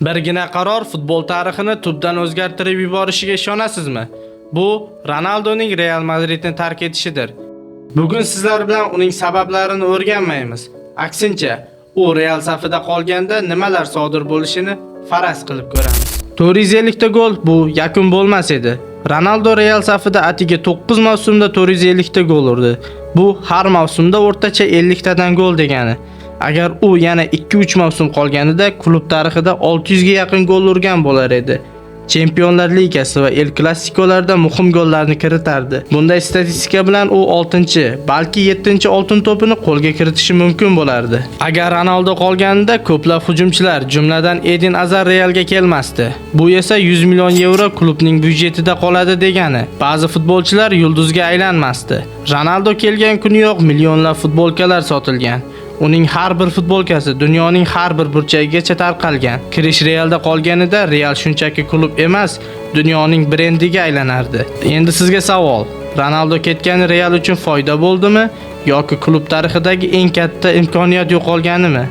Birgina qaror futbol tarixini tubdan o'zgartirib yuborishiga ishonasizmi? Bu Ronaldoning Real Madridni tark etishidir. Bugun sizlar bilan uning sabablarini o'rganmaymiz. Aksincha, u Real safida qolganda nimalar sodir bo'lishini faraz qilib ko'ramiz. 450 ta gol bu yakun bo'lmas edi. Ronaldo Real safida atiga 9 mavsumda 450 ta gol urdi. Bu har mavsumda o'rtacha 50 tadan gol degani. Agar u yana 2-3 mavsum qolganida klub tarixida 600 ga yaqin gol urgan bo'lar edi. Chempionlar Ligasi va El Clasico'larda muhim gollarni kiritardi. Bunday statistika bilan u 6-chi, balki 7-chi oltin to'pini qo'lga kiritishi mumkin bo'lardi. Agar Ronaldo qolganida ko'plab hujumchilar, jumladan Eden Hazard Realga kelmasdi. Bu esa 100 million yevro klubning byudjetida qoladi degani. Ba'zi futbolchilar yulduzga aylanmasdi. Ronaldo kelgan kuni yo'q millionlab futbolkalar sotilgan. Uning har bir futbolkasi dunyoning har bir burchagigacha tarqalgan. Krish Realda qolganida Real shunchaki klub emas, dunyoning brendiga aylanardi. Endi sizga savol: Ronaldo ketgani Real uchun foyda bo'ldimi yoki klub tarixidagi eng katta imkoniyat yo'qolganimi?